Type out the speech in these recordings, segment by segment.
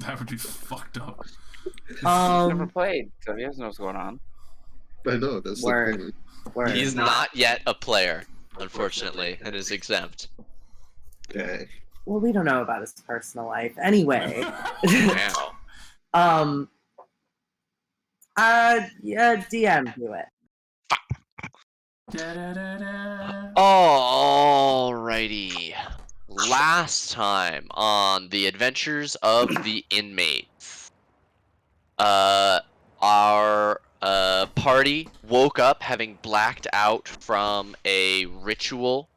That would be fucked up. Never played, so he doesn't know what's going on. I know, that's Word. the thing. Word. He's not yet a player, unfortunately. It is exempt. Okay. Well, we don't know about his personal life. Anyway. Wow. Yeah, DM, do it. Alrighty. Last time on the Adventures of the Inmates, our party woke up having blacked out from a ritual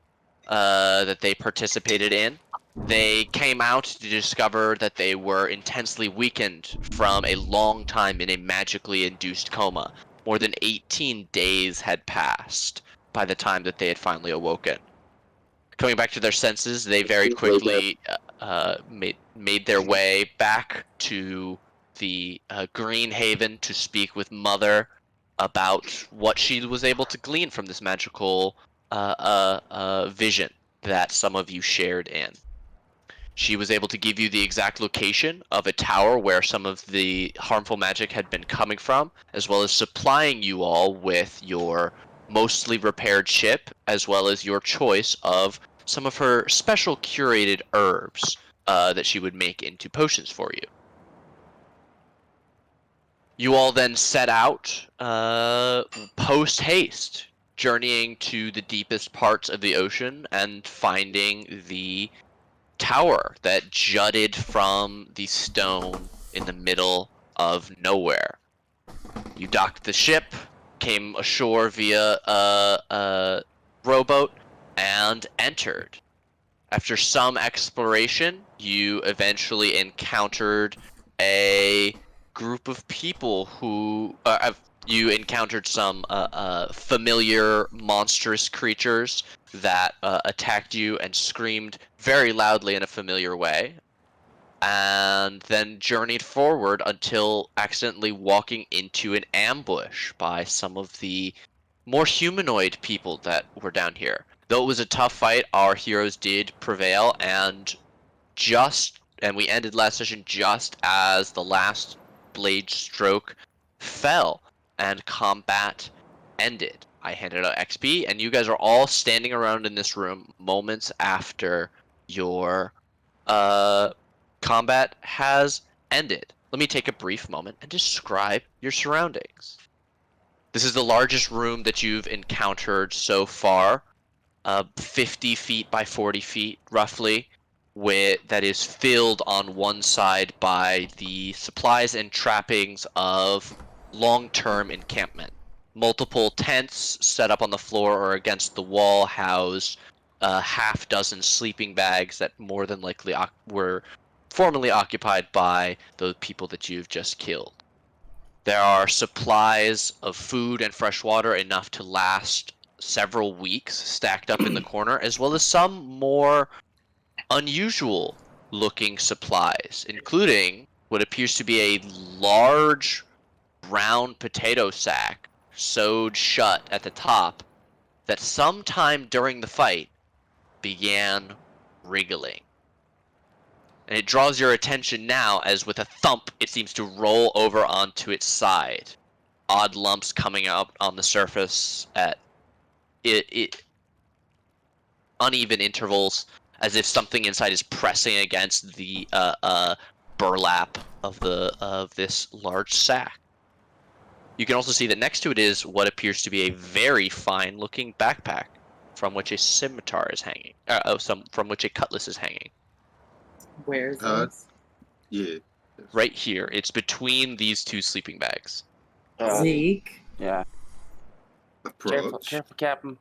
that they participated in. They came out to discover that they were intensely weakened from a long time in a magically induced coma. More than 18 days had passed by the time that they had finally awoken. Coming back to their senses, they very quickly made their way back to the Green Haven to speak with Mother about what she was able to glean from this magical vision that some of you shared in. She was able to give you the exact location of a tower where some of the harmful magic had been coming from, as well as supplying you all with your mostly repaired ship, as well as your choice of some of her special curated herbs that she would make into potions for you. You all then set out post-haste, journeying to the deepest parts of the ocean and finding the tower that jutted from the stone in the middle of nowhere. You docked the ship, came ashore via a rowboat, and entered. After some exploration, you eventually encountered a group of people who you encountered some familiar monstrous creatures that attacked you and screamed very loudly in a familiar way, and then journeyed forward until accidentally walking into an ambush by some of the more humanoid people that were down here. Though it was a tough fight, our heroes did prevail, and we ended last session just as the last blade stroke fell and combat ended. I handed out XP, and you guys are all standing around in this room moments after your combat has ended. Let me take a brief moment and describe your surroundings. This is the largest room that you've encountered so far, 50 feet by 40 feet roughly, that is filled on one side by the supplies and trappings of long-term encampment. Multiple tents set up on the floor or against the wall house a half-dozen sleeping bags that more than likely were formerly occupied by the people that you've just killed. There are supplies of food and fresh water enough to last several weeks stacked up in the corner, as well as some more unusual looking supplies, including what appears to be a large round potato sack sewed shut at the top that sometime during the fight began wriggling. And it draws your attention now as with a thump it seems to roll over onto its side. Odd lumps coming out on the surface at uneven intervals, as if something inside is pressing against the burlap of this large sack. You can also see that next to it is what appears to be a very fine-looking backpack, from which a scimitar is hanging. From which a cutlass is hanging. Where is this? Yeah. Right here. It's between these two sleeping bags. Zeke? Yeah. Approach. Careful, Captain.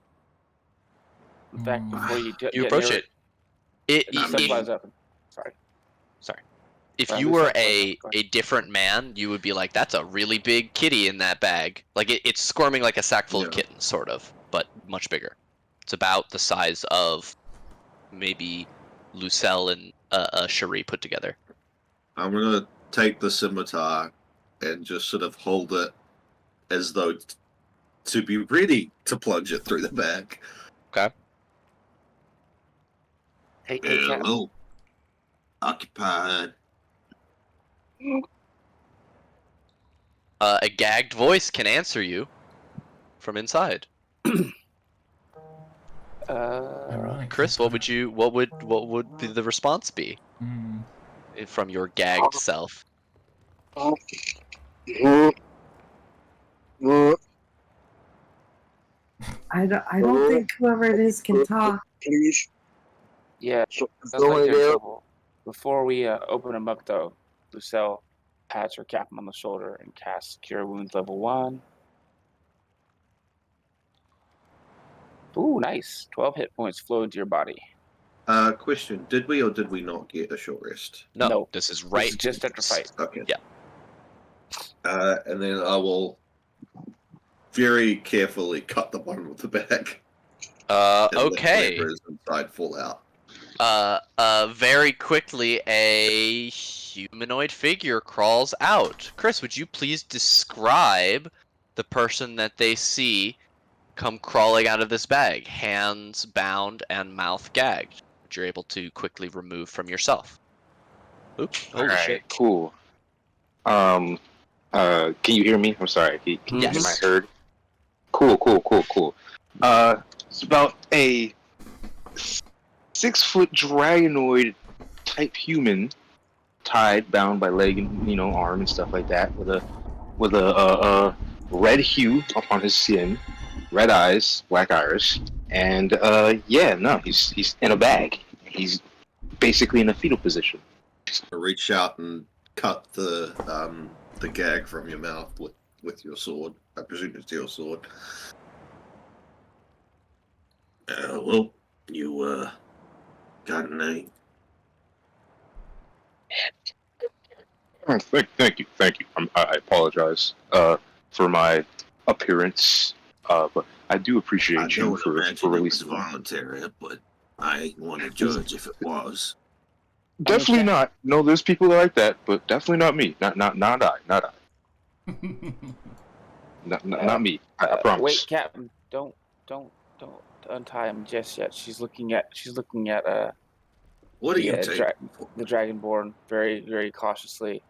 In fact, before you You approach it. Supplies up. Sorry. If Well, you we were said a different man, you would be like, that's a really big kitty in that bag. Like, it's squirming like a sack full of kittens, sort of, but much bigger. It's about the size of maybe Lucelle and Cherie put together. I'm going to take the scimitar and just sort of hold it as though to be ready to plunge it through the bag. Okay. Hey, Captain. Hello. Occupied. A gagged voice can answer you from inside. Uh, Chris, what would the response be from your gagged self? I don't think whoever it is can talk. Please. yeah, So, sounds like they're in there. trouble. Before we open them up, though, Lucille pats her captain on the shoulder and casts Cure Wounds level 1. Ooh, nice. 12 hit points flow into your body. Question: did we or did we not get a short rest? No, No. this is This right. is just after fight. Okay. Yeah. And then I will very carefully cut the bottom of the bag. And let Okay. whatever is inside fall out. Very quickly, a humanoid figure crawls out. Chris, would you please describe the person that they see come crawling out of this bag, hands bound and mouth gagged, which you're able to quickly remove from yourself? Oops! Holy Alright, shit! cool. Can you hear me? I'm sorry. Am I Yes. heard? Cool. It's about a 6-foot dragonoid type human, tied, bound by leg and arm and stuff like that, with a red hue upon his skin, red eyes, black iris, and he's in a bag. He's basically in a fetal position. Reach out and cut the gag from your mouth with your sword. I presume it's your sword. Well, you got a name? Thank you. I apologize for my appearance, but I do I appreciate you don't for imagine it was releasing me. voluntary, but I want to judge if it was. Definitely not. No, there's people like that, but definitely not me. Not I. Not me. I promise. Wait, Captain, don't untie him just yet. She's looking at What are you the taking for? the Dragonborn very, very cautiously,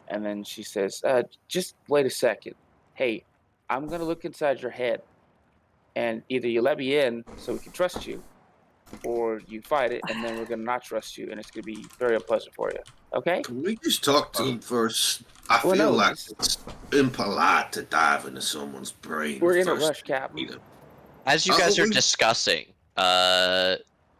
and then she says, "Just wait a second. Hey, I'm gonna look inside your head, and either you let me in so we can trust you, or you fight it, and then we're gonna not trust you, and it's gonna be very unpleasant for you. Okay?" Can we just talk to him first? I Well, feel no, like it's impolite to dive into someone's brain. We're in a first rush, Captain. you know. As you guys are we- discussing,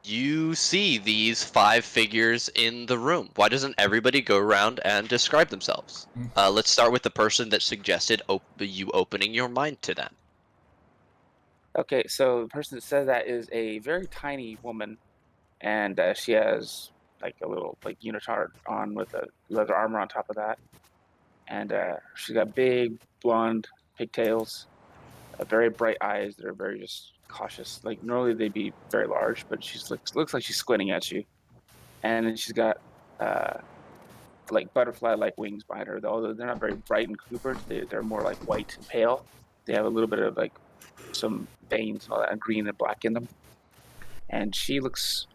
you see these 5 figures in the room. Why doesn't everybody go around and describe themselves? Let's start with the person that suggested you opening your mind to them. Okay, so the person that says that is a very tiny woman, and she has like a little like unitard on with a leather armor on top of that, and she's got big blonde pigtails, very bright eyes that are very just cautious. Like normally they'd be very large, but she's looks like she's squinting at you, and then she's got like butterfly-like wings behind her. Although they're not very bright and coopered, they're more like white and pale. They have a little bit of like some veins and all that, and green and black in them. And she looks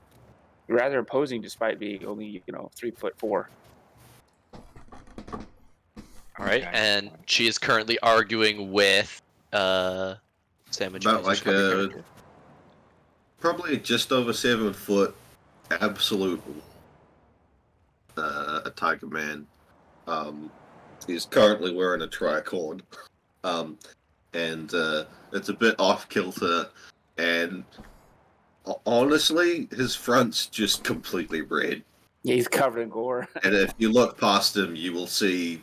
rather imposing despite being only 3'4". All right, Okay. and she is currently arguing with Sam. Would you About please like describe your a character? probably just over 7 foot, absolute a tiger man. He's currently wearing a tricorn, and it's a bit off kilter. And honestly, his front's just completely red. Yeah, he's covered in gore. And if you look past him, you will see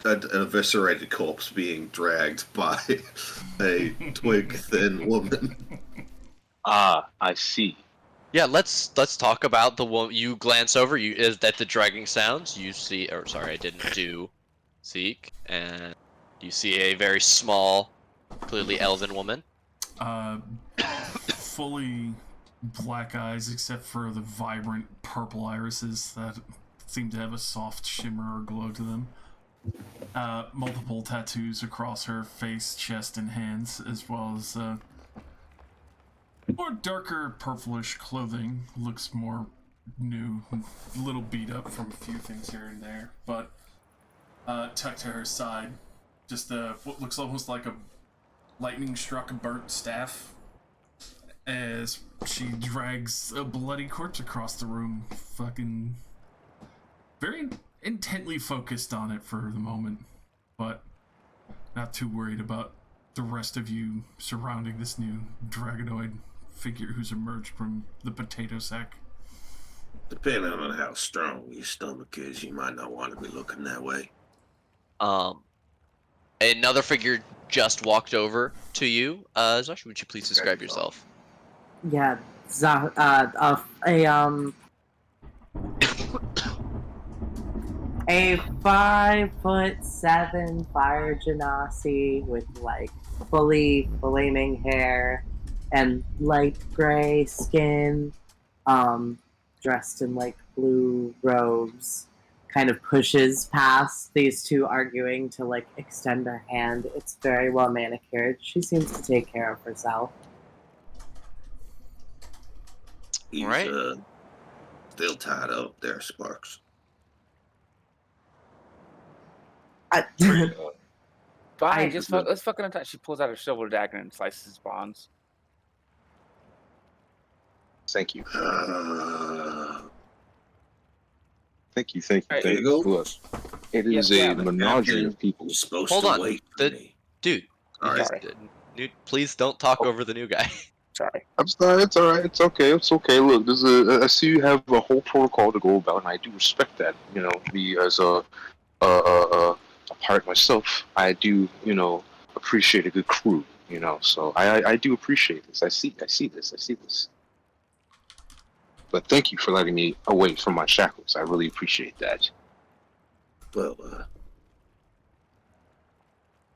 an eviscerated corpse being dragged by a twig-thin woman. Ah, I see. Yeah, let's talk about the one you glance over. You is that the dragging sounds you see? Or sorry, I didn't do Zeke, and you see a very small, clearly elven woman. Fully black eyes, except for the vibrant purple irises that seem to have a soft shimmer or glow to them. Multiple tattoos across her face, chest, and hands, as well as more darker purplish clothing. Looks more new, a little beat up from a few things here and there, but tucked to her side. Just what looks almost like a lightning struck burnt staff as she drags a bloody corpse across the room. Fucking very intently focused on it for the moment, but not too worried about the rest of you surrounding this new dragonoid figure who's emerged from the potato sack. Depending on how strong your stomach is, you might not want to be looking that way. Another figure just walked over to you. Zashi, would you please describe yourself? Yeah, a 5'7" fire genasi with like fully flaming hair and light gray skin, dressed in like blue robes, kind of pushes past these two arguing to like extend her hand. It's very well manicured. She seems to take care of herself. He's Right. Still tied up there, Sparks. Fine, let's fucking attack. She pulls out her silver dagger and slices his bonds. Thank you. Thank you. Hey, there you go. Look, it is Yeah, a menagerie of people. You're supposed Hold to on, wait for me. dude. All right. Sorry. Please don't talk over the new guy. Sorry. I'm sorry. It's all right. It's okay. It's okay. Look, I see you have a whole protocol to go about, and I do respect that. You know, me as a part myself, I do, appreciate a good crew. So I do appreciate this. I see this. But thank you for letting me away from my shackles. I really appreciate that. Well,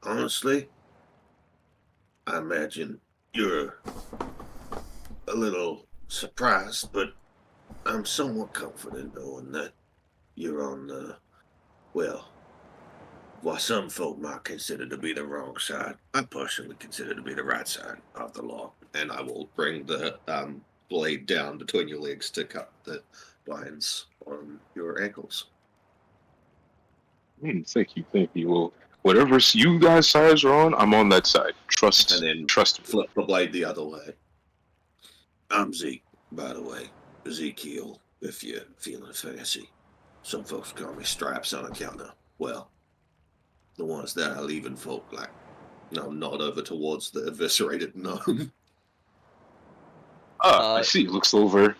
honestly, I imagine you're a little surprised, but I'm somewhat confident knowing that you're on what some folk might consider to be the wrong side. I personally consider to be the right side of the law, and I will bring the blade down between your legs to cut the binds on your ankles. Thank you. Well, whatever you guys' sides are on, I'm on that side. Trust me. Flip the blade the other way. I'm Zeke, by the way. Ezekiel, if you're feeling fancy. Some folks call me Stripes on account of, well, the ones that are leaving folk like, nod over towards the eviscerated gnome. I see. Looks over.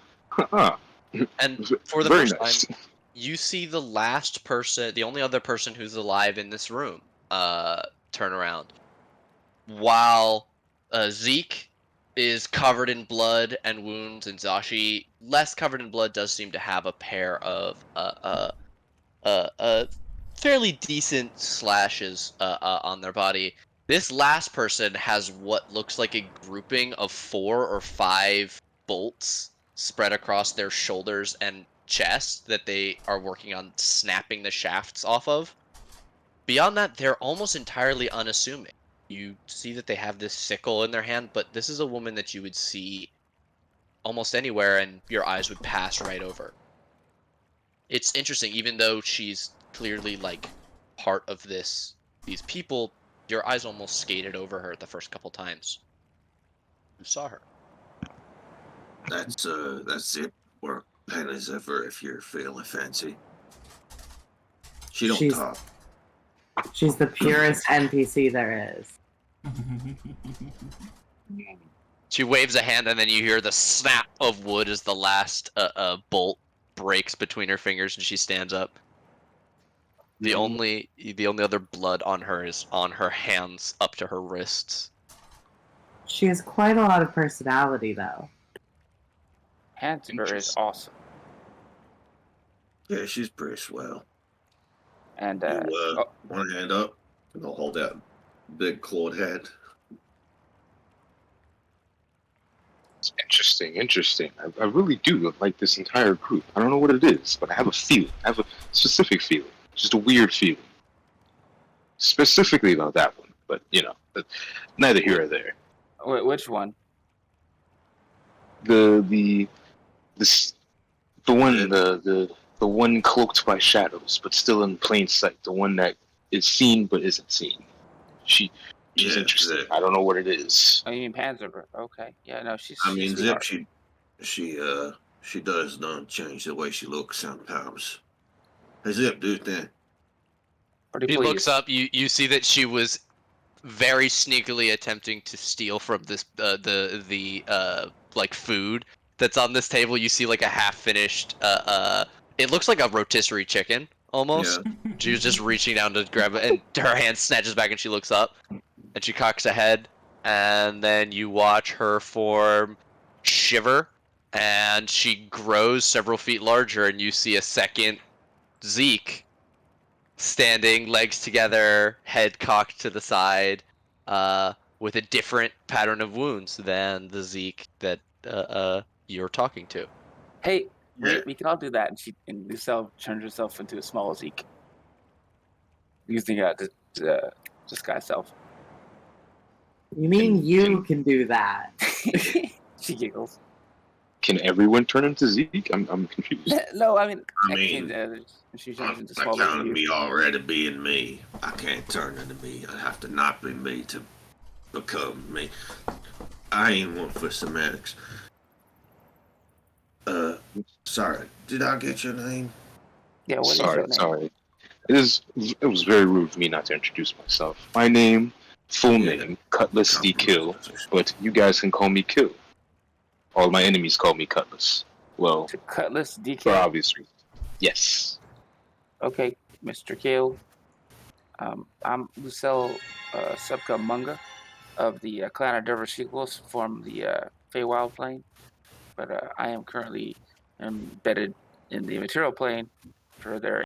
And for the Very first nice. time, you see the last person, the only other person who's alive in this room, turn around. While Zeke is covered in blood and wounds, and Zashi, less covered in blood, does seem to have a pair of fairly decent slashes on their body. This last person has what looks like a grouping of 4 or 5 bolts spread across their shoulders and chest that they are working on snapping the shafts off of. Beyond that, they're almost entirely unassuming. You see that they have this sickle in their hand, but this is a woman that you would see almost anywhere and your eyes would pass right over. It's interesting, even though she's clearly like part of these people, your eyes almost skated over her the first couple times you saw her. That's it. Or pen as ever if you're feeling fancy. She don't talk. She's the purest NPC there is. She waves a hand, and then you hear the snap of wood as the last bolt breaks between her fingers, and she stands up. The only other blood on her is on her hands up to her wrists. She has quite a lot of personality, though. Handsper is awesome. Yeah, she's pretty swell. And one hand up, and I'll hold that big clawed hand. Interesting. I really do like this entire group. I don't know what it is, but I have a feeling. I have a specific feeling. Just a weird feeling. Specifically about that one, but neither here or there. wait, which one? The one cloaked by shadows, but still in plain sight. The one that is seen but isn't seen. She's Yeah, interesting. Zip. I don't know what it is. Oh, you mean Panzer? Okay. Yeah, no, she's I she's mean, a Zip. sweetheart. She does not change the way she looks sometimes. Hey, Zip, do that. Pretty She looks please. up. You see that she was very sneakily attempting to steal from this the like food that's on this table. You see like a half finished it looks like a rotisserie chicken almost. Yeah. She was just reaching down to grab it, and her hand snatches back, and she looks up, and she cocks a head, and then you watch her form shiver, and she grows several feet larger, and you see a second Zeke standing, legs together, head cocked to the side, with a different pattern of wounds than the Zeke that you're talking to. Hey, Yeah. wait, we can all do that. And Lucille turns herself into a small Zeke using disguise self. You mean you Can- can do that? She giggles. Can everyone turn into Zeke? I'm confused. No, I mean, I mean, she turns into that small version of counted you. me already being me. I can't turn into me. I have to not be me to become me. I ain't one for semantics. Sorry. Did I get your name? Yeah, what is your name? Sorry. It was very rude of me not to introduce myself. My full Yeah. name, Cutlass D. Kill, but you guys can call me Kill. All my enemies call me Cutlass. Well, To Cutlass for DK. obvious reasons. Yes. Okay, Mr. Kill. I'm Lucille Subka Munga of the clan of Dervish equals from the Feywild plane, but I am currently embedded in the material plane for their